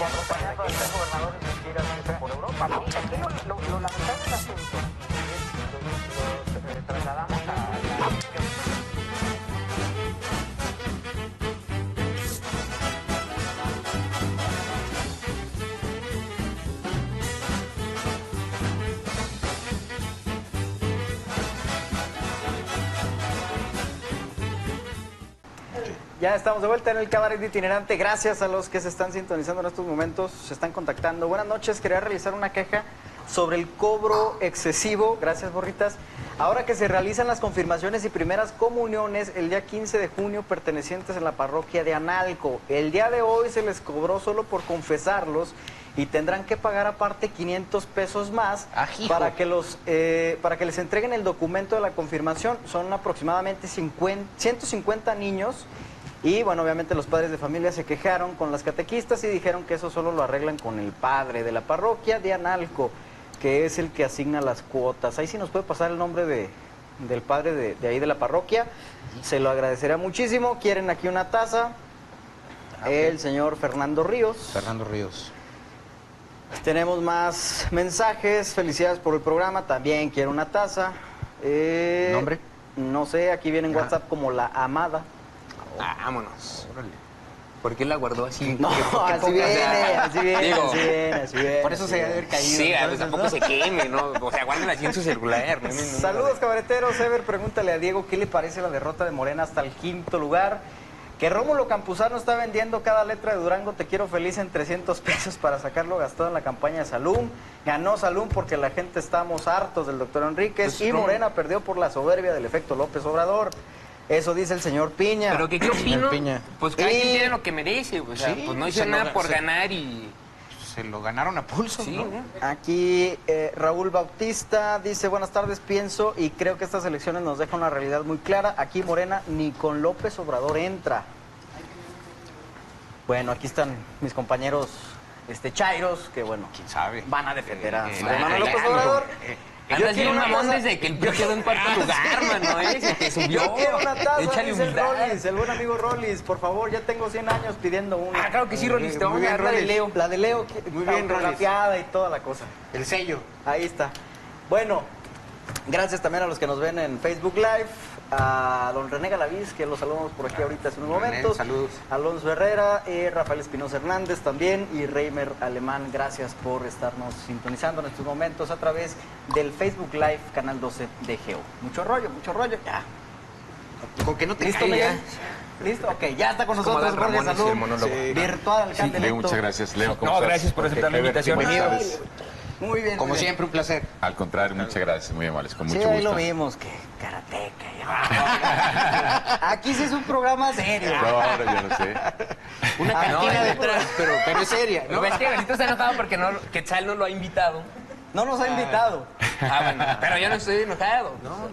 Acompañando a tres gobernadores en giras por Europa. Aquí lo lamentable del asunto es los trasladamos a la... Ya estamos de vuelta en el Cabaret Itinerante. Gracias a los que se están sintonizando en estos momentos, se están contactando. Buenas noches, quería realizar una queja sobre el cobro excesivo. Gracias, Borritas. Ahora que se realizan las confirmaciones y primeras comuniones el día 15 de junio pertenecientes en la parroquia de Analco. El día de hoy se les cobró solo por confesarlos y tendrán que pagar aparte 500 pesos más para que les entreguen el documento de la confirmación. Son aproximadamente 150 niños. Y bueno, obviamente los padres de familia se quejaron con las catequistas y dijeron que eso solo lo arreglan con el padre de la parroquia de Analco, que es el que asigna las cuotas. Ahí sí nos puede pasar el nombre del padre de ahí de la parroquia. Se lo agradecería muchísimo. Quieren aquí una taza. El señor Fernando Ríos. Fernando Ríos. Tenemos más mensajes. Felicidades por el programa. También quiero una taza. ¿Nombre? No sé, aquí viene en WhatsApp como La Amada. Vámonos. ¿Por qué la guardó así? No, así viene. Por eso se debe haber caído. Sí, pues tampoco se queme, ¿no? O sea, guárdela así en su celular. Saludos, cabareteros. Ever, pregúntale a Diego qué le parece la derrota de Morena hasta el 5º lugar. Que Rómulo Campuzano está vendiendo cada letra de Durango Te Quiero Feliz en 300 pesos para sacarlo gastado en la campaña de Salum. Ganó Salum porque la gente estamos hartos del doctor Enríquez. Pues, y Morena perdió por la soberbia del efecto López Obrador. Eso dice el señor Piña. ¿Pero qué opino? Pues cada quien tiene lo que merece. O sea, pues no hizo nada por ganar y... Se lo ganaron a pulso, sí, ¿no? Aquí Raúl Bautista dice, buenas tardes, pienso y creo que estas elecciones nos dejan una realidad muy clara. Aquí Morena ni con López Obrador entra. Bueno, aquí están mis compañeros chairos, que bueno, quién sabe, van a defender a López Obrador. Yo quiero una mamón desde que el PRI quedó en cuarto lugar, mano, que subió. Yo quiero una taza, échale dice humildad. Rolis, el buen amigo Rolis, por favor, ya tengo 100 años pidiendo una. Ah, claro que sí, Rolis, te vamos a dar la de Leo. La de Leo, muy bien, autografiada y toda la cosa. El sello. Ahí está. Bueno, gracias también a los que nos ven en Facebook Live, a don René Galaviz, que lo saludamos por aquí ahorita hace unos momentos. Saludos. Alonso Herrera, Rafael Espinosa Hernández también y Reimer Alemán, gracias por estarnos sintonizando en estos momentos a través del Facebook Live, Canal 12 de Geo. Mucho rollo, ya. Con que no te ¿Listo, caiga. Miguel? ¿Listo? Ok, ya está con nosotros Jorge Salud, virtual alcalde Leo, electo. muchas gracias. Leo, ¿cómo No, estás? gracias por aceptar la invitación. Bienvenido. Muy bien. Como siempre, un placer. Al contrario, muchas gracias, muy amables, con mucho Sí, ahí gusto. lo vimos, que karateca. Aquí sí es un programa serio. No, ahora yo no sé. Una cantina detrás, pero es seria, ¿no? Es que Benito está enojado porque Quetzal no lo ha invitado. No nos ha invitado. Bueno, pero yo no estoy enojado.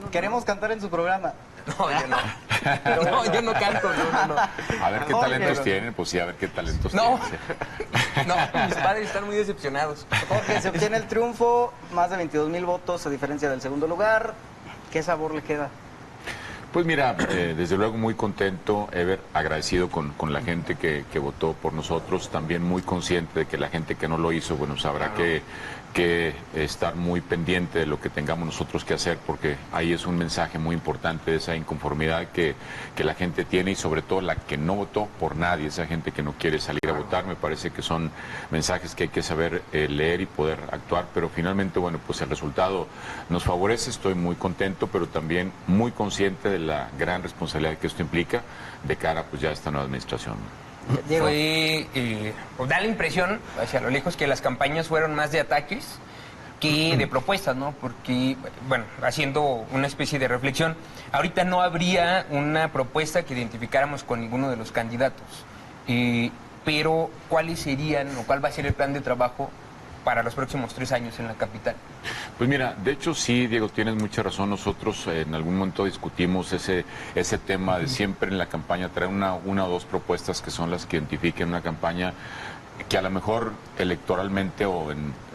Queremos cantar en su programa. No, yo no. No, yo no canto, no. A ver qué talentos tienen, pues sí, a ver qué talentos No. tienen. No, mis padres están muy decepcionados. Jorge, se obtiene el triunfo, más de 22,000 votos a diferencia del segundo lugar. ¿Qué sabor le queda? Pues mira, desde luego muy contento, Ever, agradecido con la gente que votó por nosotros, también muy consciente de que la gente que no lo hizo, bueno, sabrá que estar muy pendiente de lo que tengamos nosotros que hacer, porque ahí es un mensaje muy importante de esa inconformidad que la gente tiene y sobre todo la que no votó por nadie, esa gente que no quiere salir a votar. Me parece que son mensajes que hay que saber leer y poder actuar, pero finalmente, bueno, pues el resultado nos favorece, estoy muy contento, pero también muy consciente de la gran responsabilidad que esto implica de cara pues ya a esta nueva administración. Pues da la impresión, hacia lo lejos, que las campañas fueron más de ataques que de propuestas, ¿no? Porque, bueno, haciendo una especie de reflexión, ahorita no habría una propuesta que identificáramos con ninguno de los candidatos. Pero, ¿cuáles serían o cuál va a ser el plan de trabajo para los próximos 3 años en la capital? Pues mira, de hecho sí, Diego, tienes mucha razón. Nosotros en algún momento discutimos ese tema de siempre en la campaña traer una o dos propuestas que son las que identifiquen una campaña que a lo mejor electoralmente o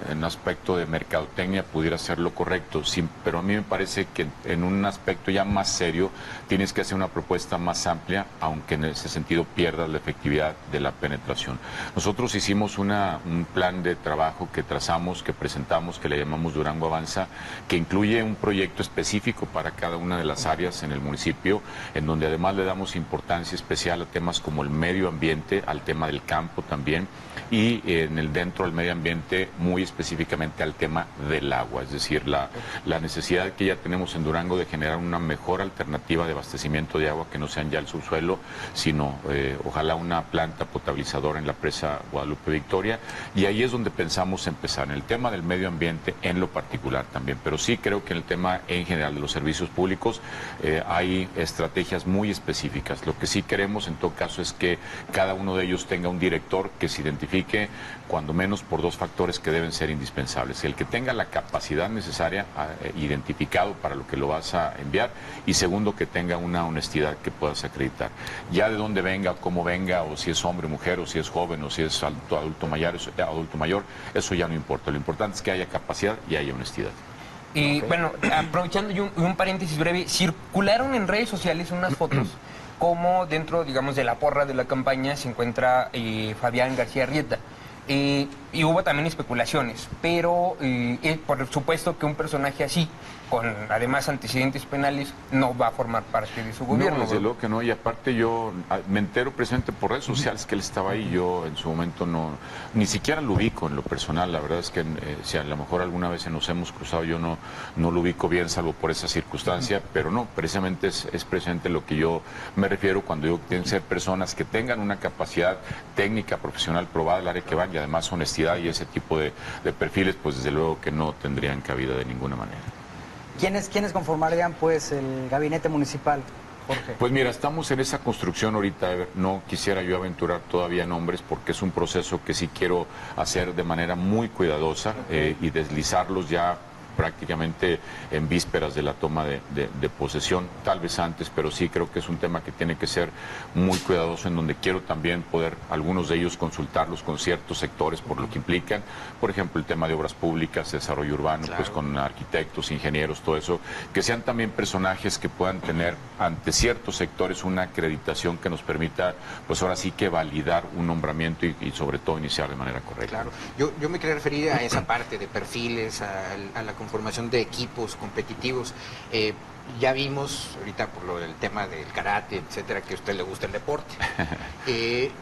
en aspecto de mercadotecnia pudiera ser lo correcto, pero a mí me parece que en un aspecto ya más serio tienes que hacer una propuesta más amplia, aunque en ese sentido pierdas la efectividad de la penetración. Nosotros hicimos un plan de trabajo que trazamos, que presentamos, que le llamamos Durango Avanza, que incluye un proyecto específico para cada una de las áreas en el municipio, en donde además le damos importancia especial a temas como el medio ambiente, al tema del campo también, y dentro del medio ambiente muy específicamente al tema del agua, es decir, la necesidad que ya tenemos en Durango de generar una mejor alternativa de abastecimiento de agua que no sean ya el subsuelo, sino ojalá una planta potabilizadora en la presa Guadalupe Victoria, y ahí es donde pensamos empezar, en el tema del medio ambiente en lo particular también, pero sí creo que en el tema en general de los servicios públicos hay estrategias muy específicas. Lo que sí queremos en todo caso es que cada uno de ellos tenga un director que se identifique cuando menos por dos factores que deben ser indispensables: el que tenga la capacidad necesaria identificado para lo que lo vas a enviar, y segundo, que tenga una honestidad que puedas acreditar. Ya de dónde venga, cómo venga, o si es hombre, mujer, o si es joven, o si es adulto mayor, eso ya no importa. Lo importante es que haya capacidad y haya honestidad. Y bueno, aprovechando y un paréntesis breve, circularon en redes sociales unas fotos como dentro, digamos, de la porra de la campaña se encuentra Fabián García Rieta. Y hubo también especulaciones, pero por supuesto que un personaje así, con además antecedentes penales, no va a formar parte de su gobierno. No, desde luego que no, y aparte yo me entero precisamente por redes sociales que él estaba ahí. Yo en su momento ni siquiera lo ubico en lo personal. La verdad es que si a lo mejor alguna vez nos hemos cruzado, yo no lo ubico bien, salvo por esa circunstancia, pero no, precisamente es presente lo que yo me refiero cuando digo que tienen que ser personas que tengan una capacidad técnica, profesional probada al área que van, y además honestidad, y ese tipo de perfiles, pues desde luego que no tendrían cabida de ninguna manera. ¿Quiénes conformarían pues el gabinete municipal, Jorge? Pues mira, estamos en esa construcción ahorita. No quisiera yo aventurar todavía nombres porque es un proceso que sí quiero hacer de manera muy cuidadosa y deslizarlos ya prácticamente en vísperas de la toma de posesión, tal vez antes, pero sí creo que es un tema que tiene que ser muy cuidadoso, en donde quiero también poder algunos de ellos consultarlos con ciertos sectores por lo que implican, por ejemplo el tema de obras públicas, desarrollo urbano, claro, pues con arquitectos, ingenieros, todo eso, que sean también personajes que puedan tener ante ciertos sectores una acreditación que nos permita, pues ahora sí que validar un nombramiento y sobre todo iniciar de manera correcta. Claro, yo me quería referir a esa parte de perfiles, a la conformación de equipos competitivos. Ya vimos ahorita por lo del tema del karate, etcétera, que a usted le gusta el deporte.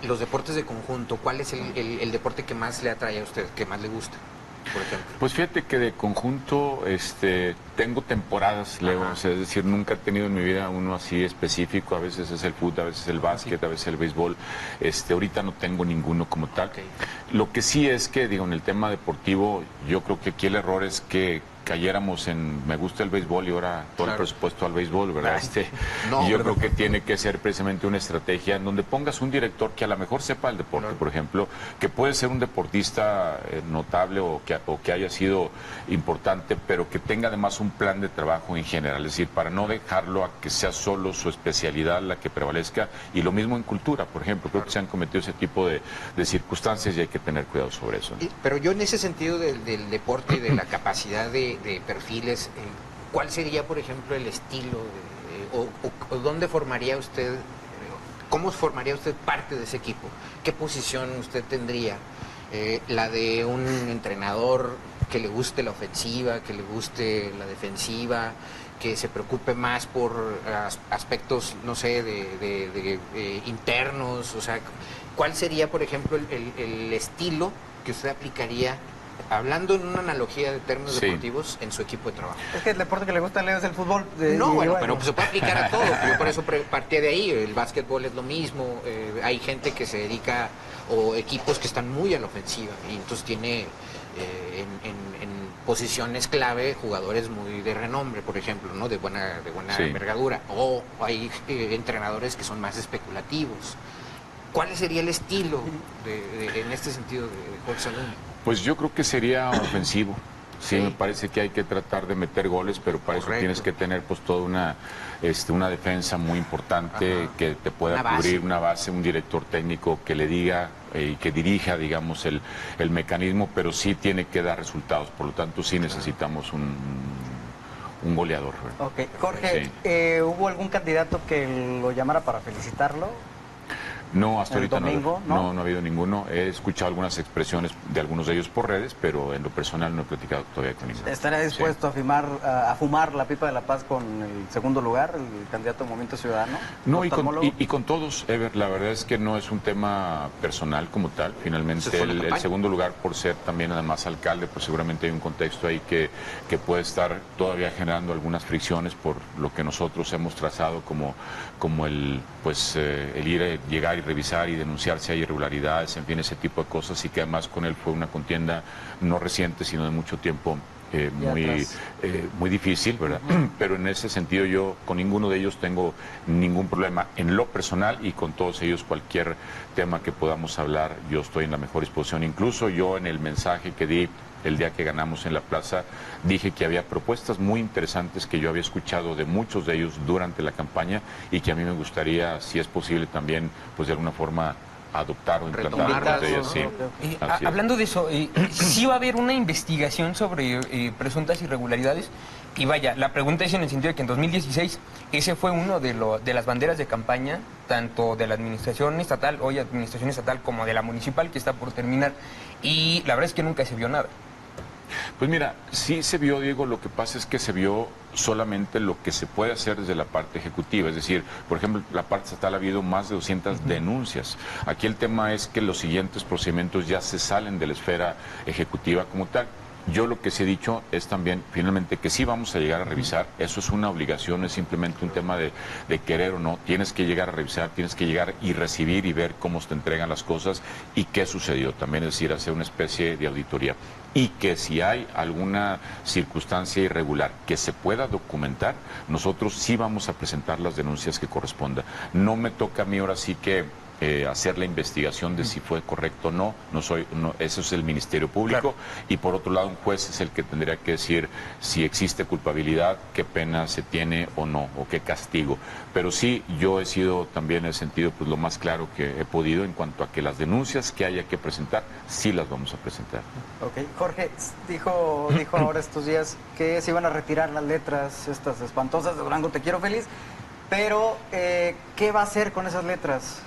Los deportes de conjunto, ¿cuál es el deporte que más le atrae a usted, que más le gusta, por ejemplo? Pues fíjate que de conjunto tengo temporadas, Leo, o sea, es decir, nunca he tenido en mi vida uno así específico. A veces es el fútbol, a veces el básquet, a veces el béisbol. Ahorita no tengo ninguno como tal. Okay. Lo que sí es que, digo, en el tema deportivo, yo creo que aquí el error es que cayéramos en me gusta el béisbol y ahora todo, claro, el presupuesto al béisbol, ¿verdad? Y yo creo que tiene que ser precisamente una estrategia en donde pongas un director que a lo mejor sepa el deporte, claro, por ejemplo, que puede ser un deportista notable o que haya sido importante, pero que tenga además un plan de trabajo en general, es decir, para no dejarlo a que sea solo su especialidad la que prevalezca. Y lo mismo en cultura, por ejemplo, creo, claro, que se han cometido ese tipo de circunstancias y hay que tener cuidado sobre eso, ¿no? Pero yo en ese sentido del deporte y de la capacidad de perfiles, ¿cuál sería, por ejemplo, el estilo o dónde formaría usted, cómo formaría usted parte de ese equipo? ¿Qué posición usted tendría? La de un entrenador que le guste la ofensiva, que le guste la defensiva, que se preocupe más por aspectos, no sé, de internos, o sea, ¿cuál sería, por ejemplo, el estilo que usted aplicaría, hablando en una analogía de términos, sí, deportivos, en su equipo de trabajo? Es que el deporte que le gusta a Leo es el fútbol. No, bueno, pero pues se puede aplicar a todo. Yo por eso partía de ahí. El básquetbol es lo mismo. Hay gente que se dedica, o equipos que están muy a la ofensiva, y entonces tiene en posiciones clave jugadores muy de renombre, por ejemplo, ¿no? De buena sí, envergadura. O hay entrenadores que son más especulativos. ¿Cuál sería el estilo en este sentido de Jorge Salomón? Pues yo creo que sería ofensivo. Sí, me parece que hay que tratar de meter goles, pero para eso tienes que tener pues toda una defensa muy importante que te pueda cubrir, una base, un director técnico que le diga y que dirija, digamos, el mecanismo, pero sí tiene que dar resultados. Por lo tanto, sí necesitamos un goleador. Ok, Jorge, ¿hubo algún candidato que lo llamara para felicitarlo? No, hasta ahorita domingo, no ha habido ninguno. He escuchado algunas expresiones de algunos de ellos por redes, pero en lo personal no he platicado todavía con ninguno. ¿Estaría dispuesto a fumar la pipa de la paz con el segundo lugar, el candidato Movimiento Ciudadano? No, y con todos, Ever, la verdad es que no es un tema personal como tal. Finalmente, el segundo lugar, por ser también además alcalde, pues seguramente hay un contexto ahí que puede estar todavía generando algunas fricciones por lo que nosotros hemos trazado como el llegar y revisar y denunciar si hay irregularidades, en fin, ese tipo de cosas, y que además con él fue una contienda no reciente, sino de mucho tiempo. Muy difícil, ¿verdad? Pero en ese sentido yo con ninguno de ellos tengo ningún problema en lo personal, y con todos ellos cualquier tema que podamos hablar, yo estoy en la mejor disposición. Incluso yo en el mensaje que di el día que ganamos en la plaza, dije que había propuestas muy interesantes que yo había escuchado de muchos de ellos durante la campaña y que a mí me gustaría, si es posible también, pues de alguna forma adoptar o implantar de ellas, sí. Hablando de eso, sí va a haber una investigación sobre presuntas irregularidades. Y vaya, la pregunta es en el sentido de que en 2016 ese fue uno de las banderas de campaña, tanto de la administración estatal, hoy administración estatal, como de la municipal, que está por terminar. Y la verdad es que nunca se vio nada. Pues mira, sí se vio, Diego, lo que pasa es que se vio solamente lo que se puede hacer desde la parte ejecutiva, es decir, por ejemplo, la parte estatal ha habido más de 200 denuncias. Aquí el tema es que los siguientes procedimientos ya se salen de la esfera ejecutiva como tal. Yo lo que sí he dicho es también, finalmente, que sí vamos a llegar a revisar. Eso es una obligación, es simplemente un tema de querer o no. Tienes que llegar a revisar, tienes que llegar y recibir y ver cómo se entregan las cosas y qué sucedió. También es decir, hacer una especie de auditoría. Y que si hay alguna circunstancia irregular que se pueda documentar, nosotros sí vamos a presentar las denuncias que corresponda. No me toca a mí ahora sí que hacer la investigación de si fue correcto o no, eso es el Ministerio Público, claro. Y por otro lado un juez es el que tendría que decir si existe culpabilidad, qué pena se tiene o no, o qué castigo. Pero sí, yo he sido también en el sentido pues lo más claro que he podido en cuanto a que las denuncias que haya que presentar, sí las vamos a presentar. Ok, Jorge, dijo ahora estos días que se iban a retirar las letras estas espantosas de Durango Te Quiero Feliz, pero ¿qué va a hacer con esas letras?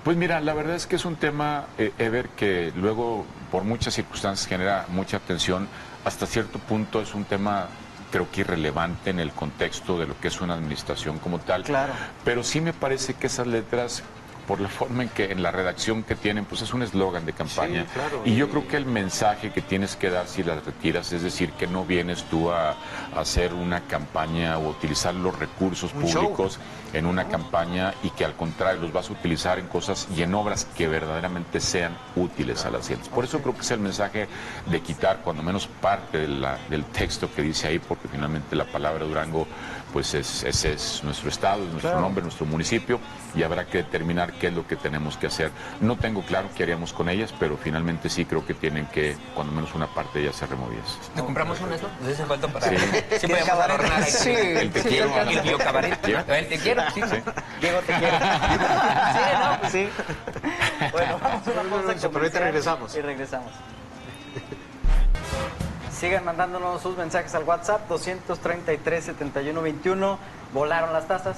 Pues mira, la verdad es que es un tema, Ever, que luego por muchas circunstancias genera mucha atención. Hasta cierto punto es un tema, creo que irrelevante en el contexto de lo que es una administración como tal. Claro. Pero sí me parece que esas letras, por la forma en la redacción que tienen, pues es un eslogan de campaña. Sí, claro. Y yo creo que el mensaje que tienes que dar si las retiras, es decir, que no vienes tú a hacer una campaña o utilizar los recursos públicos en una campaña, y que al contrario los vas a utilizar en cosas y en obras que verdaderamente sean útiles a las gentes. Por eso creo que es el mensaje de quitar cuando menos parte del texto que dice ahí, porque finalmente la palabra Durango pues es nuestro estado, es nuestro nombre, nuestro municipio, y habrá que determinar qué es lo que tenemos que hacer. No tengo claro qué haríamos con ellas, pero finalmente sí creo que tienen que, cuando menos una parte de ellas, ser removidas. ¿Te compramos una eso? ¿Nos hace falta para...? Sí. Siempre vamos a adornar ahí. Sí, el te quiero. El tío Cabaret. El te quiero, sí. Diego, te quiero. Sí, no, pues sí. Bueno, vamos a una pausa ahorita regresamos. Y regresamos. Sigan mandándonos sus mensajes al WhatsApp 233-7121. Volaron las tazas,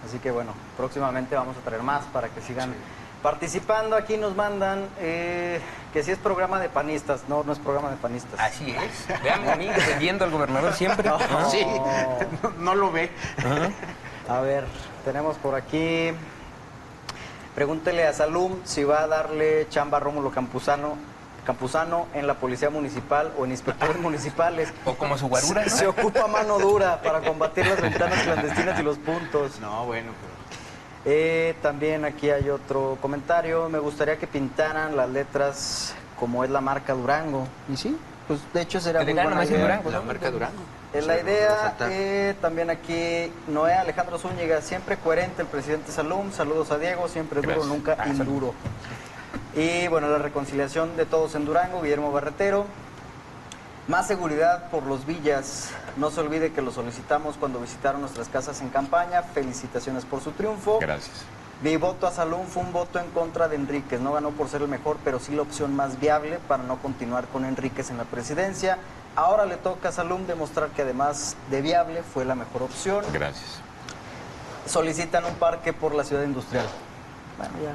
así que bueno, próximamente vamos a traer más para que sigan participando. Aquí nos mandan que si es programa de panistas. No, no es programa de panistas. Así es. Vean a mí defendiendo al gobernador siempre. No. Sí, no lo ve. A ver, tenemos por aquí, pregúntele a Salum si va a darle chamba a Rómulo Campuzano en la policía municipal o en inspectores municipales. O como su guarura, ¿no? Se ocupa mano dura para combatir las ventanas clandestinas y los puntos. No, bueno, También aquí hay otro comentario. Me gustaría que pintaran las letras como es la marca Durango. ¿Y sí? Pues de hecho sería muy buena idea. Durango, la marca Durango. La idea, también aquí, Noé Alejandro Zúñiga, siempre coherente el presidente Salum. Saludos a Diego, siempre duro, nunca induro. Y bueno, la reconciliación de todos en Durango, Guillermo Barretero. Más seguridad por los Villas. No se olvide que lo solicitamos cuando visitaron nuestras casas en campaña. Felicitaciones por su triunfo. Gracias. Mi voto a Salum fue un voto en contra de Enríquez. No ganó por ser el mejor, pero sí la opción más viable para no continuar con Enríquez en la presidencia. Ahora le toca a Salum demostrar que además de viable fue la mejor opción. Gracias. Solicitan un parque por la ciudad industrial. Bueno, ya.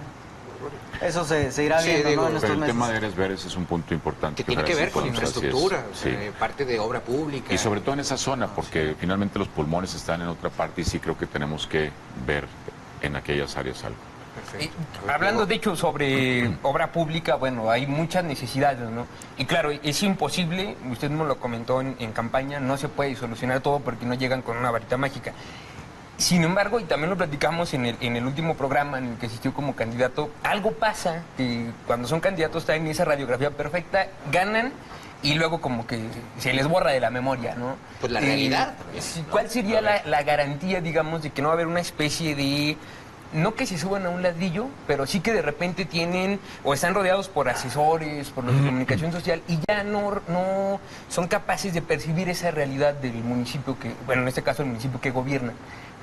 Eso se irá Sí, viendo, digo, ¿no? En Pero estos el meses. tema de áreas verdes es un punto importante. Que tiene que ver con Francisco, así es. infraestructura, o sea, Sí. parte de obra pública. Y sobre todo en esa zona, porque finalmente los pulmones están en otra parte y sí creo que tenemos que ver en aquellas áreas algo. Perfecto. Hablando de hecho sobre obra pública, bueno, hay muchas necesidades, ¿no? Y claro, es imposible, usted mismo lo comentó en campaña, no se puede solucionar todo porque no llegan con una varita mágica. Sin embargo, y también lo platicamos en el último programa en el que asistió como candidato, algo pasa que cuando son candidatos traen esa radiografía perfecta, ganan y luego como que se les borra de la memoria, ¿no? Pues la realidad. ¿Cuál sería la garantía, digamos, de que no va a haber una especie de... No que se suban a un ladrillo, pero sí que de repente tienen o están rodeados por asesores, por los de comunicación social y ya no son capaces de percibir esa realidad del municipio que, bueno, en este caso el municipio que gobierna?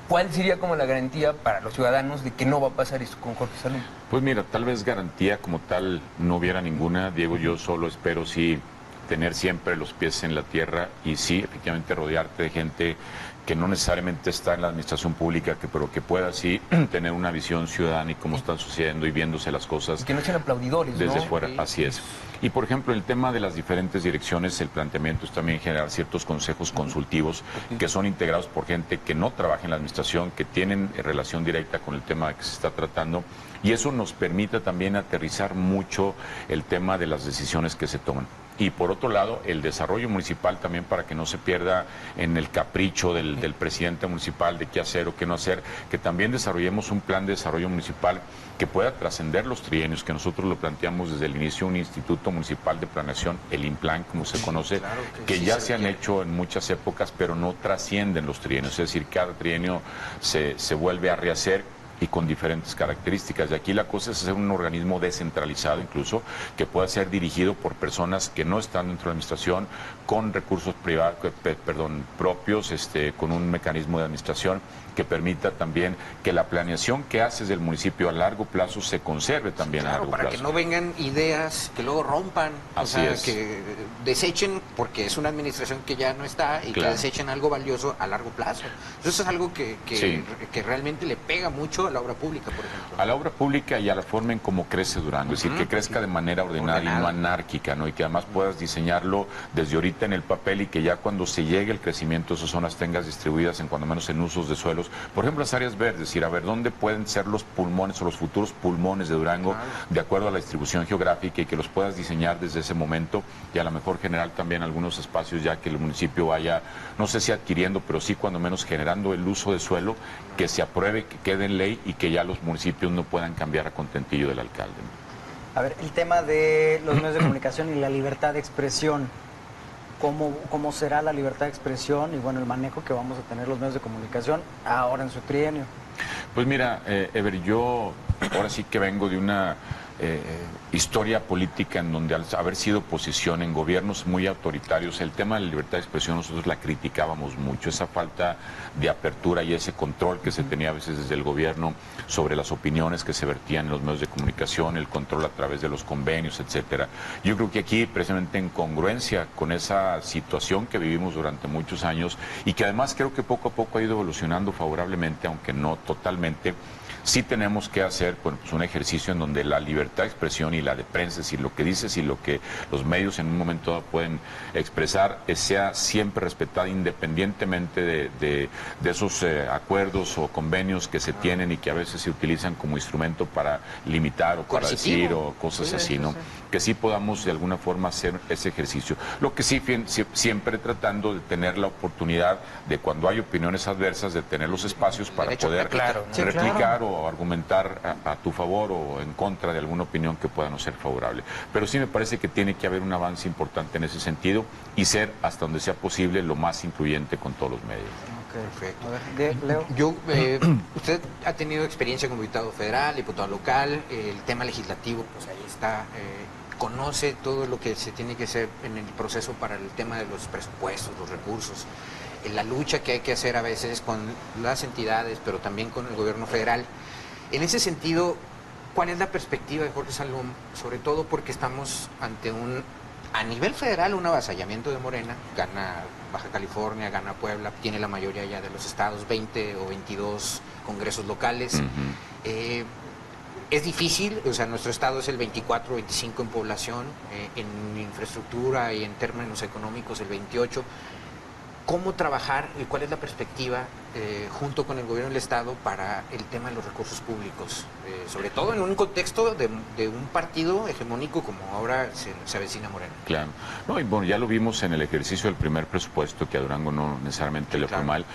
¿Cuál sería como la garantía para los ciudadanos de que no va a pasar esto con Jorge Salum? Pues mira, tal vez garantía como tal no hubiera ninguna, Diego. Yo solo espero sí tener siempre los pies en la tierra y sí, efectivamente, rodearte de gente que no necesariamente está en la administración pública, pero que pueda sí tener una visión ciudadana y cómo están sucediendo y viéndose las cosas Y que no sean aplaudidores, desde ¿no? fuera. Sí. Así es. Y por ejemplo, el tema de las diferentes direcciones, el planteamiento es también generar ciertos consejos consultivos que son integrados por gente que no trabaja en la administración, que tienen relación directa con el tema que se está tratando. Y eso nos permite también aterrizar mucho el tema de las decisiones que se toman. Y por otro lado, el desarrollo municipal también para que no se pierda en el capricho del presidente municipal de qué hacer o qué no hacer, que también desarrollemos un plan de desarrollo municipal que pueda trascender los trienios, que nosotros lo planteamos desde el inicio, un Instituto Municipal de Planeación, el INPLAN, como se conoce, claro que sí ya se se han requiere. hecho en muchas épocas, pero no trascienden los trienios, es decir, cada trienio se vuelve a rehacer y con diferentes características. Y aquí la cosa es hacer un organismo descentralizado incluso, que pueda ser dirigido por personas que no están dentro de la administración, con recursos privados, propios, con un mecanismo de administración que permita también que la planeación que haces del municipio a largo plazo se conserve también a Claro, largo para plazo. que no vengan ideas que luego rompan, Así o sea, es. que desechen, porque es una administración que ya no está, y Claro. que desechen algo valioso a largo plazo. Eso es algo Sí. que realmente le pega mucho a la obra pública, por ejemplo. A la obra pública y a la forma en cómo crece Durango, es decir, que crezca de manera ordenada y no anárquica, ¿no? Y que además puedas diseñarlo desde ahorita en el papel y que ya cuando se llegue el crecimiento de esas zonas tengas distribuidas en cuando menos en usos de suelos. Por ejemplo, las áreas verdes, es decir, a ver, ¿dónde pueden ser los pulmones o los futuros pulmones de Durango de acuerdo a la distribución geográfica y que los puedas diseñar desde ese momento y a lo mejor generar también algunos espacios ya que el municipio vaya, no sé si adquiriendo, pero sí cuando menos generando el uso de suelo, que se apruebe, que quede en ley y que ya los municipios no puedan cambiar a contentillo del alcalde, ¿no? A ver, el tema de los medios de comunicación y la libertad de expresión. ¿Cómo será la libertad de expresión y bueno, el manejo que vamos a tener los medios de comunicación ahora en su trienio? Pues mira, Ever, yo ahora sí que vengo de una historia política en donde al haber sido oposición en gobiernos muy autoritarios, el tema de la libertad de expresión nosotros la criticábamos mucho, esa falta de apertura y ese control que se tenía a veces desde el gobierno sobre las opiniones que se vertían en los medios de comunicación, el control a través de los convenios, etcétera. Yo creo que aquí, precisamente en congruencia con esa situación que vivimos durante muchos años y que además creo que poco a poco ha ido evolucionando favorablemente, aunque no totalmente, sí tenemos que hacer pues, un ejercicio en donde la libertad de expresión y la de prensa, es decir, lo que dices y lo que los medios en un momento dado pueden expresar, sea siempre respetada independientemente de esos acuerdos o convenios que se tienen y que a veces se utilizan como instrumento para limitar o para Coercitivo. decir o cosas así, ¿no? Que sí podamos de alguna forma hacer ese ejercicio. Lo que sí, siempre tratando de tener la oportunidad de cuando hay opiniones adversas, de tener los espacios para Derecho a poder réplica. Claro, ¿no? Sí, replicar claro. o argumentar a tu favor o en contra de alguna opinión que pueda no ser favorable. Pero sí me parece que tiene que haber un avance importante en ese sentido y ser, hasta donde sea posible, lo más incluyente con todos los medios. Perfecto. A ver, Leo. Yo, usted ha tenido experiencia como diputado federal, diputado local, el tema legislativo, pues ahí está conoce todo lo que se tiene que hacer en el proceso para el tema de los presupuestos, los recursos, la lucha que hay que hacer a veces con las entidades, pero también con el gobierno federal. En ese sentido, ¿cuál es la perspectiva de Jorge Salom? Sobre todo porque estamos ante a nivel federal, un avasallamiento de Morena. Gana Baja California, gana Puebla, tiene la mayoría ya de los estados, 20 o 22 congresos locales. Es difícil, o sea, nuestro estado es el 24 o 25 en población, en infraestructura y en términos económicos el 28. ¿Cómo trabajar y cuál es la perspectiva junto con el gobierno del Estado para el tema de los recursos públicos? Sobre todo en un contexto de un partido hegemónico como ahora se avecina Morena. Claro. No, y bueno, ya lo vimos en el ejercicio del primer presupuesto, que a Durango no necesariamente le fue mal,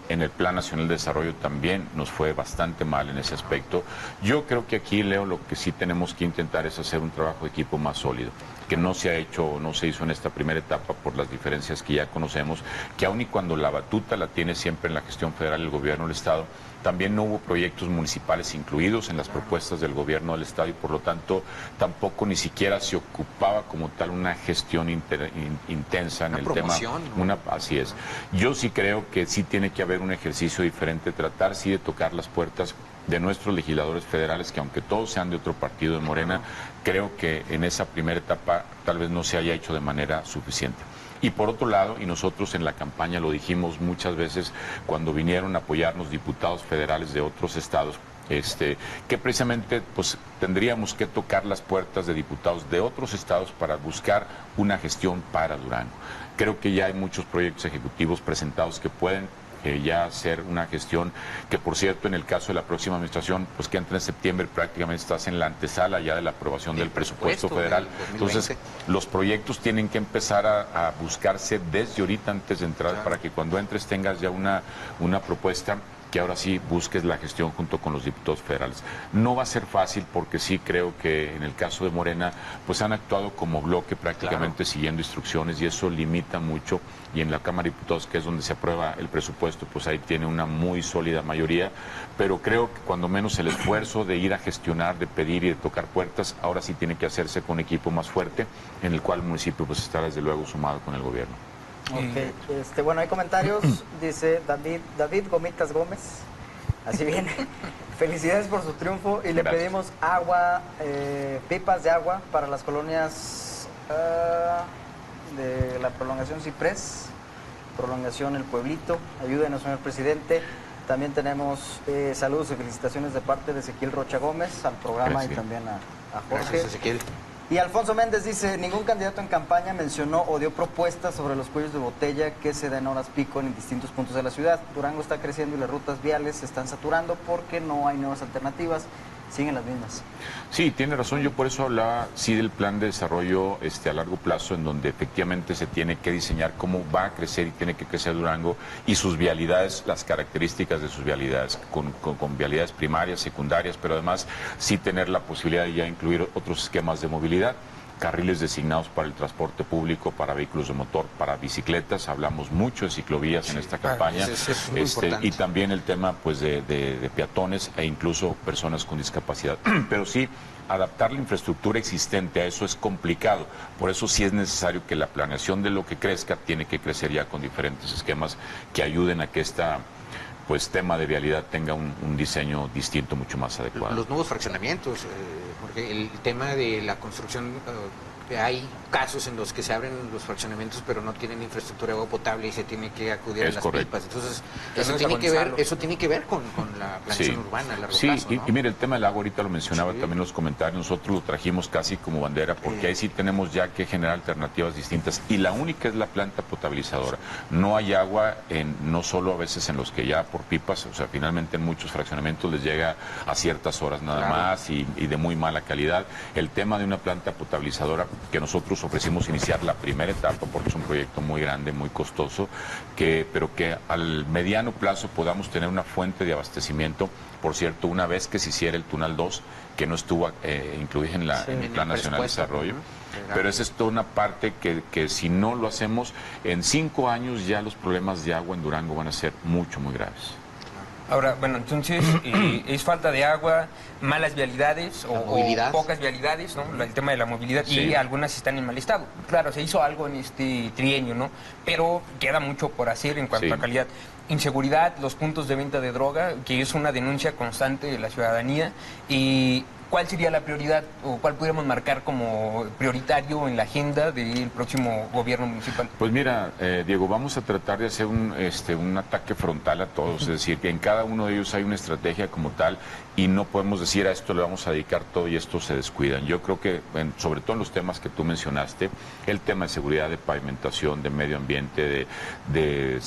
en el Plan Nacional de Desarrollo también nos fue bastante mal en ese aspecto. Yo creo que aquí, Leo, lo que sí tenemos que intentar es hacer un trabajo de equipo más sólido, que no se ha hecho, no se hizo en esta primera etapa por las diferencias que ya conocemos, que aun y cuando la batuta la tiene siempre en la gestión federal el gobierno del Estado, también no hubo proyectos municipales incluidos en las propuestas del gobierno del Estado y por lo tanto tampoco ni siquiera se ocupaba como tal una gestión intensa en el tema. ¿No? Así es. Yo sí creo que sí tiene que haber un ejercicio diferente, tratar sí de tocar las puertas de nuestros legisladores federales, que aunque todos sean de otro partido de Morena, creo que en esa primera etapa tal vez no se haya hecho de manera suficiente. Y por otro lado, y nosotros en la campaña lo dijimos muchas veces cuando vinieron a apoyarnos diputados federales de otros estados, que precisamente pues tendríamos que tocar las puertas de diputados de otros estados para buscar una gestión para Durango. Creo que ya hay muchos proyectos ejecutivos presentados que pueden ya hacer una gestión que, por cierto, en el caso de la próxima administración, pues que entra en septiembre, prácticamente estás en la antesala ya de la aprobación del presupuesto federal. Entonces, los proyectos tienen que empezar a buscarse desde ahorita antes de entrar, para que cuando entres tengas ya una propuesta que ahora sí busques la gestión junto con los diputados federales. No va a ser fácil porque sí creo que en el caso de Morena pues han actuado como bloque prácticamente siguiendo instrucciones y eso limita mucho, y en la Cámara de Diputados, que es donde se aprueba el presupuesto, pues ahí tiene una muy sólida mayoría, pero creo que cuando menos el esfuerzo de ir a gestionar, de pedir y de tocar puertas, ahora sí tiene que hacerse con un equipo más fuerte, en el cual el municipio pues está desde luego sumado con el gobierno. Ok, bueno, hay comentarios, dice David Gomitas Gómez, así viene, felicidades por su triunfo y le pedimos agua, pipas de agua para las colonias de la prolongación Ciprés, prolongación El Pueblito, ayúdenos señor presidente. También tenemos saludos y felicitaciones de parte de Ezequiel Rocha Gómez al programa. Gracias. Y también a Jorge. Gracias, Ezequiel. Y Alfonso Méndez dice, ningún candidato en campaña mencionó o dio propuestas sobre los cuellos de botella que se dan horas pico en distintos puntos de la ciudad. Durango está creciendo y las rutas viales se están saturando porque no hay nuevas alternativas, siguen las mismas. Sí, tiene razón, yo por eso hablaba sí del plan de desarrollo a largo plazo, en donde efectivamente se tiene que diseñar cómo va a crecer y tiene que crecer Durango y sus vialidades, las características de sus vialidades, con vialidades primarias, secundarias, pero además sí tener la posibilidad de ya incluir otros esquemas de movilidad. Carriles designados para el transporte público, para vehículos de motor, para bicicletas. Hablamos mucho de ciclovías en esta campaña. Es muy importante. Y también el tema pues de peatones e incluso personas con discapacidad. Pero sí, adaptar la infraestructura existente a eso es complicado. Por eso sí es necesario que la planeación de lo que crezca tiene que crecer ya con diferentes esquemas que ayuden a que esta tema de vialidad tenga un diseño distinto, mucho más adecuado. Los nuevos fraccionamientos, porque el tema de la construcción, hay casos en los que se abren los fraccionamientos pero no tienen infraestructura de agua potable y se tiene que acudir a las pipas. Entonces, eso tiene que ver con la planeación urbana a largo plazo, ¿no? Y mire, el tema del agua ahorita lo mencionaba también en los comentarios, nosotros lo trajimos casi como bandera porque ahí sí tenemos ya que generar alternativas distintas y la única es la planta potabilizadora. No hay agua, no solo a veces en los que ya por pipas, o sea, finalmente en muchos fraccionamientos les llega a ciertas horas nada más y de muy mala calidad. El tema de una planta potabilizadora que nosotros ofrecimos iniciar la primera etapa porque es un proyecto muy grande, muy costoso, pero que al mediano plazo podamos tener una fuente de abastecimiento. Por cierto, una vez que se hiciera el Túnel 2, que no estuvo incluido en el Plan Nacional de Desarrollo, pero esa es toda una parte que si no lo hacemos, en 5 años ya los problemas de agua en Durango van a ser muy graves. Ahora, bueno, entonces es falta de agua, malas vialidades La o movilidad. pocas vialidades, ¿no? El tema de la movilidad Sí. y algunas están en mal estado. Claro, se hizo algo en este trienio, ¿no? Pero queda mucho por hacer en cuanto Sí. a calidad. Inseguridad, los puntos de venta de droga, que es una denuncia constante de la ciudadanía. Y ¿cuál sería la prioridad o cuál pudiéramos marcar como prioritario en la agenda del próximo gobierno municipal? Pues mira, Diego, vamos a tratar de hacer un ataque frontal a todos, es decir, que en cada uno de ellos hay una estrategia como tal y no podemos decir a esto le vamos a dedicar todo y estos se descuidan. Yo creo que, sobre todo en los temas que tú mencionaste, el tema de seguridad, de pavimentación, de medio ambiente, de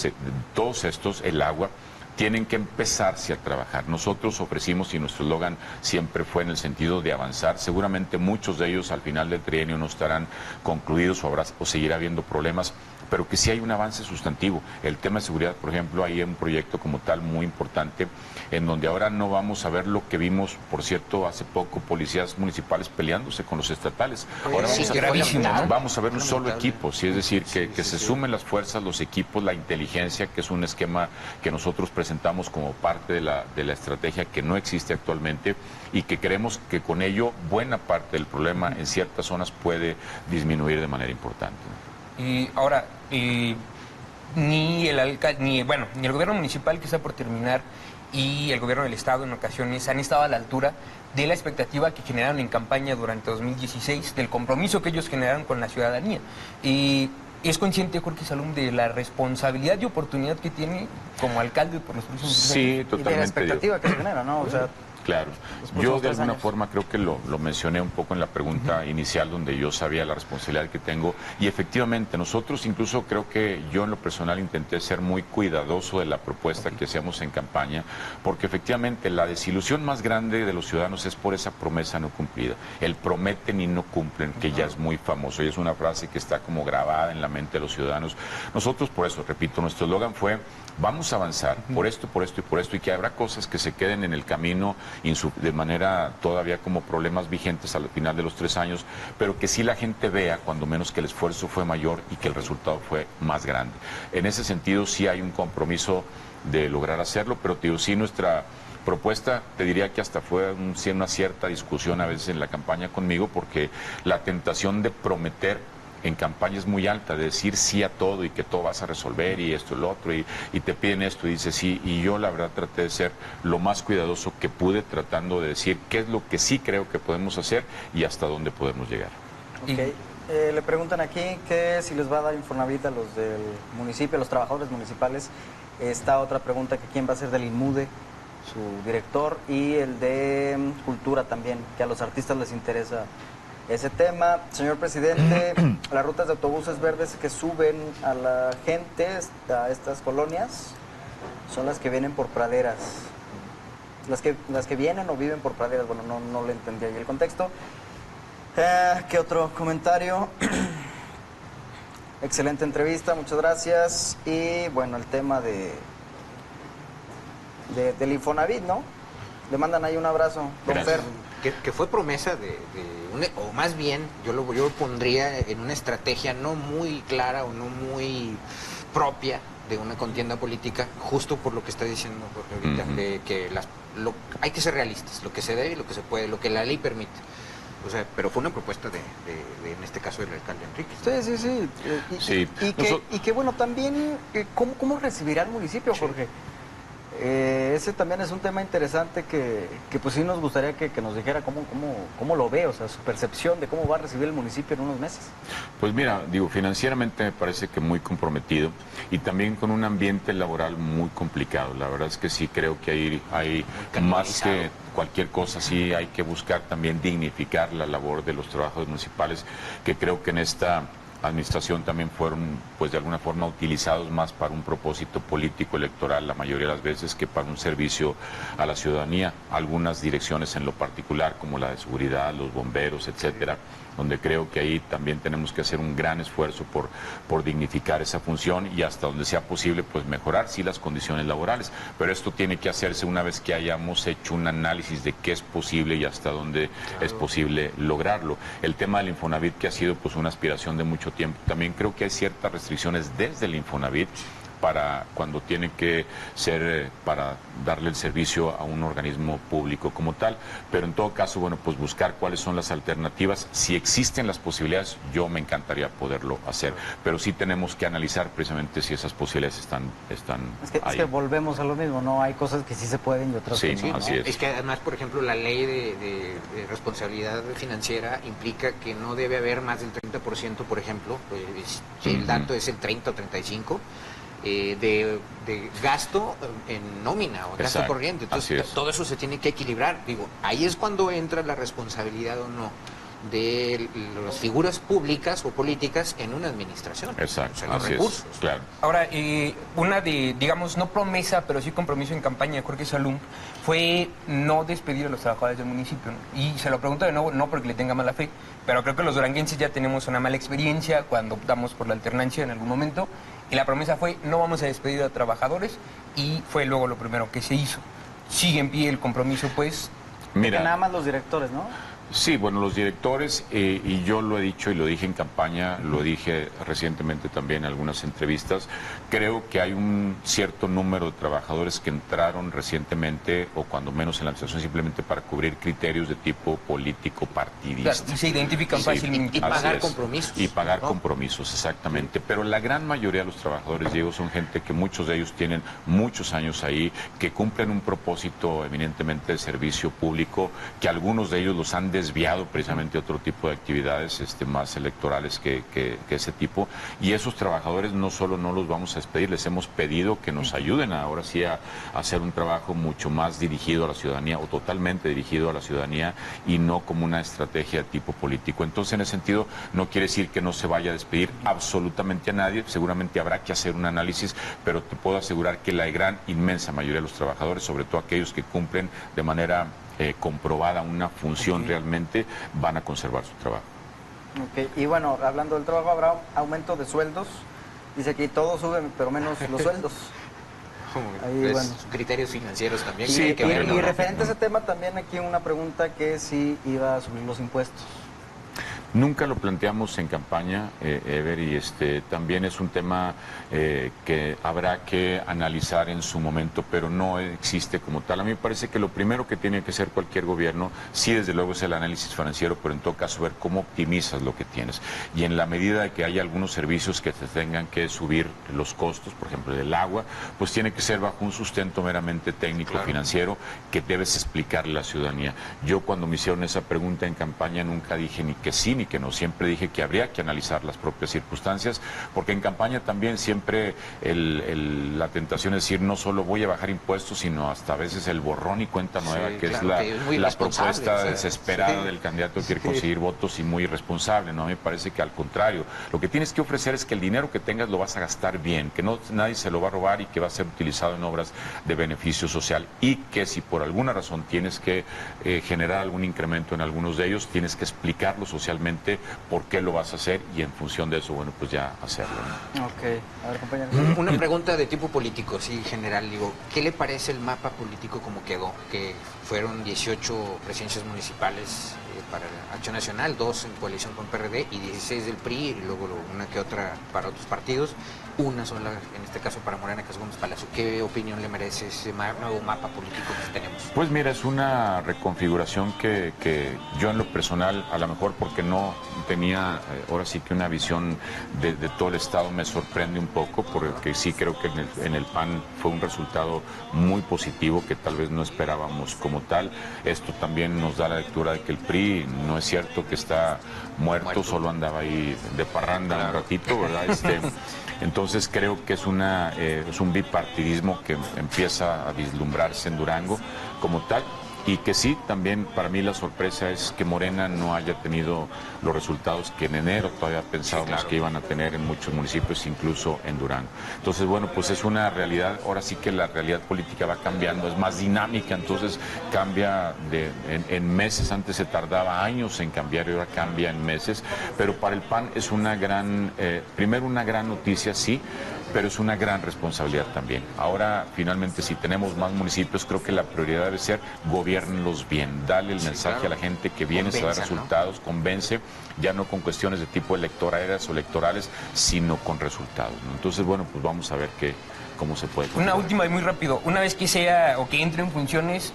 todos estos, el agua, tienen que empezarse a trabajar. Nosotros ofrecimos, y nuestro eslogan siempre fue en el sentido de avanzar. Seguramente muchos de ellos al final del trienio no estarán concluidos o seguirá habiendo problemas, pero que sí hay un avance sustantivo. El tema de seguridad, por ejemplo, hay un proyecto como tal muy importante, en donde ahora no vamos a ver lo que vimos, por cierto, hace poco, policías municipales peleándose con los estatales. Ahora Sí, vamos, que a, fue lamentable. vamos a ver un Fue solo lamentable. equipo, sí, es decir, que se sumen las fuerzas, los equipos, la inteligencia, que es un esquema que nosotros presentamos como parte de la estrategia que no existe actualmente y que creemos que con ello buena parte del problema en ciertas zonas puede disminuir de manera importante. Y ahora, ni el alcalde, ni el gobierno municipal que está por terminar y el gobierno del estado en ocasiones han estado a la altura de la expectativa que generaron en campaña durante 2016, del compromiso que ellos generaron con la ciudadanía. Y es consciente Jorge Salum de la responsabilidad y oportunidad que tiene como alcalde por los próximos 10 años. Sí, Y de la totalmente. Diego. expectativa que se genera, ¿no? O sea, Claro. los Yo próximos de 3 alguna años. forma creo que lo mencioné un poco en la pregunta inicial donde yo sabía la responsabilidad que tengo y efectivamente nosotros incluso creo que yo en lo personal intenté ser muy cuidadoso de la propuesta que hacíamos en campaña porque efectivamente la desilusión más grande de los ciudadanos es por esa promesa no cumplida. El prometen y no cumplen, que ya es muy famoso y es una frase que está como grabada en la mente de los ciudadanos. Nosotros por eso, repito, nuestro eslogan fue vamos a avanzar por esto y que habrá cosas que se queden en el camino de manera todavía como problemas vigentes al final de los 3 años, pero que sí la gente vea cuando menos que el esfuerzo fue mayor y que el resultado fue más grande. En ese sentido sí hay un compromiso de lograr hacerlo, pero tío, sí nuestra propuesta, te diría que hasta fue una cierta discusión a veces en la campaña conmigo, porque la tentación de prometer en campaña es muy alta, de decir sí a todo y que todo vas a resolver y esto y lo otro y te piden esto y dices sí, y yo la verdad traté de ser lo más cuidadoso que pude tratando de decir qué es lo que sí creo que podemos hacer y hasta dónde podemos llegar. Ok. Le preguntan aquí que si les va a dar Infonavit a los del municipio, a los trabajadores municipales. Está otra pregunta que quién va a ser del INMUDE, su director, y el de Cultura también, que a los artistas les interesa ese tema. Señor presidente, las rutas de autobuses verdes que suben a la gente a estas colonias son las que vienen por praderas. Las que vienen o viven por praderas, bueno, no le entendí ahí el contexto. ¿Qué otro comentario? Excelente entrevista, muchas gracias. Y bueno, el tema del Infonavit, ¿no? Le mandan ahí un abrazo, don Gracias. Fer. Que fue promesa o más bien, yo lo pondría en una estrategia no muy clara o no muy propia de una contienda política, justo por lo que está diciendo Jorge ahorita, hay que ser realistas, lo que se debe y lo que se puede, lo que la ley permite. O sea, pero fue una propuesta en este caso del alcalde Enrique. Sí. Sí. Y que bueno, también, ¿cómo recibirá el municipio, Jorge? Ese también es un tema interesante que pues sí nos gustaría que nos dijera cómo lo ve, o sea, su percepción de cómo va a recibir el municipio en unos meses. Pues mira, digo, financieramente me parece que muy comprometido y también con un ambiente laboral muy complicado. La verdad es que sí creo que hay más que cualquier cosa, sí hay que buscar también dignificar la labor de los trabajadores municipales, que creo que en esta administración también fueron, pues de alguna forma, utilizados más para un propósito político electoral la mayoría de las veces que para un servicio a la ciudadanía. Algunas direcciones en lo particular, como la de seguridad, los bomberos, etcétera, donde creo que ahí también tenemos que hacer un gran esfuerzo por dignificar esa función y hasta donde sea posible, pues mejorar sí las condiciones laborales. Pero esto tiene que hacerse una vez que hayamos hecho un análisis de qué es posible y hasta dónde es posible lograrlo. El tema del Infonavit, que ha sido pues una aspiración de mucho tiempo, también creo que hay ciertas restricciones desde el Infonavit para cuando tiene que ser para darle el servicio a un organismo público como tal, pero en todo caso, bueno, pues buscar cuáles son las alternativas. Si existen las posibilidades, yo me encantaría poderlo hacer, pero sí tenemos que analizar precisamente si esas posibilidades están Es ahí. que volvemos a lo mismo, ¿no? Hay cosas que sí se pueden y otras Sí, que no. así ¿no? es. Es que además, por ejemplo, la ley de responsabilidad financiera implica que no debe haber más del 30%, por ejemplo, pues, si el dato es el 30 o 35%, de gasto en nómina o gasto Exacto, corriente. así Entonces, es. todo eso se tiene que equilibrar. Digo, ahí es cuando entra la responsabilidad o no de las figuras públicas o políticas en una administración. Exacto, O sea, los así recursos. es, claro. Ahora, una de, digamos, no promesa, pero sí compromiso en campaña de Jorge Salum fue no despedir a los trabajadores del municipio, ¿no? Y se lo pregunto de nuevo, no porque le tenga mala fe, pero creo que los duranguenses ya tenemos una mala experiencia cuando optamos por la alternancia en algún momento, y la promesa fue no vamos a despedir a trabajadores, y fue luego lo primero que se hizo. Sigue en pie el compromiso, pues. Que Mira, nada más los directores, ¿no? sí, bueno, los directores, y yo lo he dicho y lo dije en campaña, lo dije recientemente también en algunas entrevistas, creo que hay un cierto número de trabajadores que entraron recientemente, o cuando menos en la administración, simplemente para cubrir criterios de tipo político partidista. Claro, y se identifican Sí, fácilmente. Y así pagar es. compromisos, Y pagar ¿no? compromisos, exactamente. Pero la gran mayoría de los trabajadores, Diego, son gente que muchos de ellos tienen muchos años ahí, que cumplen un propósito eminentemente de servicio público, que algunos de ellos los han desviado precisamente a otro tipo de actividades más electorales que ese tipo. Y esos trabajadores no solo no los vamos a despedir, les hemos pedido que nos ayuden ahora sí a hacer un trabajo mucho más dirigido a la ciudadanía, o totalmente dirigido a la ciudadanía, y no como una estrategia de tipo político. Entonces, en ese sentido, no quiere decir que no se vaya a despedir absolutamente a nadie. Seguramente habrá que hacer un análisis, pero te puedo asegurar que la gran, inmensa mayoría de los trabajadores, sobre todo aquellos que cumplen de manera comprobada una función realmente, van a conservar su trabajo. Ok, y bueno, hablando del trabajo, ¿habrá aumento de sueldos? Dice aquí todo sube, pero menos los sueldos. Ahí, Pues, bueno. criterios financieros también. Y, tienen que ver, ¿no? y referente a ese tema, también aquí una pregunta que si iba a subir los impuestos. Nunca lo planteamos en campaña, Ever, y también es un tema que habrá que analizar en su momento, pero no existe como tal. A mí me parece que lo primero que tiene que hacer cualquier gobierno, sí, desde luego, es el análisis financiero, pero en todo caso ver cómo optimizas lo que tienes. Y en la medida de que haya algunos servicios que te tengan que subir los costos, por ejemplo, del agua, pues tiene que ser bajo un sustento meramente técnico, Claro. financiero, que debes explicarle a la ciudadanía. Yo, cuando me hicieron esa pregunta en campaña, nunca dije ni que sí ni que no. Siempre dije que habría que analizar las propias circunstancias, porque en campaña también siempre la tentación es decir, no solo voy a bajar impuestos, sino hasta a veces el borrón y cuenta nueva, Sí, que claro, es que es muy la irresponsable, propuesta o sea, desesperada sí. del candidato que quiere conseguir votos, y muy irresponsable. No, a mí me parece que al contrario, lo que tienes que ofrecer es que el dinero que tengas lo vas a gastar bien, que no nadie se lo va a robar, y que va a ser utilizado en obras de beneficio social, y que si por alguna razón tienes que generar algún incremento en algunos de ellos, tienes que explicarlo socialmente por qué lo vas a hacer, y en función de eso, bueno, pues ya hacerlo, ¿no? Ok, a ver, compañeros. Una pregunta de tipo político, sí, general, digo, ¿qué le parece el mapa político como quedó? Que fueron 18 presidencias municipales para Acción Nacional, 2 en coalición con PRD y 16 del PRI, y luego una que otra para otros partidos, una sola, en este caso para Morena, que es Gómez Palacio. ¿Qué opinión le merece ese nuevo mapa político que tenemos? Pues mira, es una reconfiguración que yo en lo personal, a lo mejor porque no tenía ahora sí que una visión de todo el Estado, me sorprende un poco, porque sí creo que en el PAN fue un resultado muy positivo que tal vez no esperábamos como tal. Esto también nos da la lectura de que el PRI no es cierto que está muerto. Solo andaba ahí de parranda un ratito, ¿verdad? Entonces creo que es un bipartidismo que empieza a vislumbrarse en Durango como tal, y que sí, también para mí la sorpresa es que Morena no haya tenido los resultados que en enero todavía pensábamos que iban a tener en muchos municipios, incluso en Durango. Entonces, bueno, pues es una realidad. Ahora sí que la realidad política va cambiando, es más dinámica, entonces cambia en meses. Antes se tardaba años en cambiar y ahora cambia en meses, pero para el PAN es una gran, primero una gran noticia, sí, pero es una gran responsabilidad también. Ahora, finalmente, si tenemos más municipios, creo que la prioridad debe ser gobiernenlos bien, dale el mensaje a la gente que vienes a dar Convenza, ¿no? resultados, convence, ya no con cuestiones de tipo electorales o electorales, sino con resultados, ¿no? Entonces, bueno, pues vamos a ver cómo se puede. Una continuar. última y muy rápido. Una vez que sea o que entre en funciones,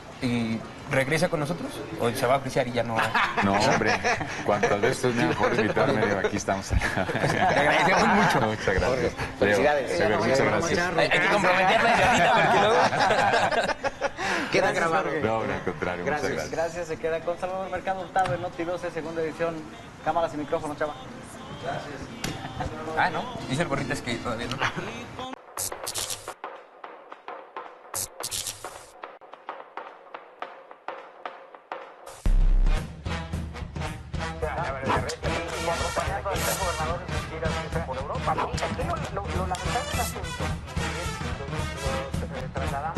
¿regresa con nosotros? ¿O se va a apreciar y ya no? No, hombre, cuantas veces me mejor invitarme, Leo, aquí estamos. Le agradecemos mucho. Muchas gracias. Leo, felicidades. Ever, muchas gracias. Hay que comprometerla desde ahorita porque luego... Queda Gracias, grabado. Jorge. No, al contrario, muchas gracias. Gracias, se queda con Salvador Mercado Hurtado en Noti 12, segunda edición. Cámaras y micrófonos, chava. Ah, ¿no? Dice el Borritas que todavía no. Y acompañando al ser gobernador en sus giras por Europa. Aquí lo lamentable del asunto es los trasladamos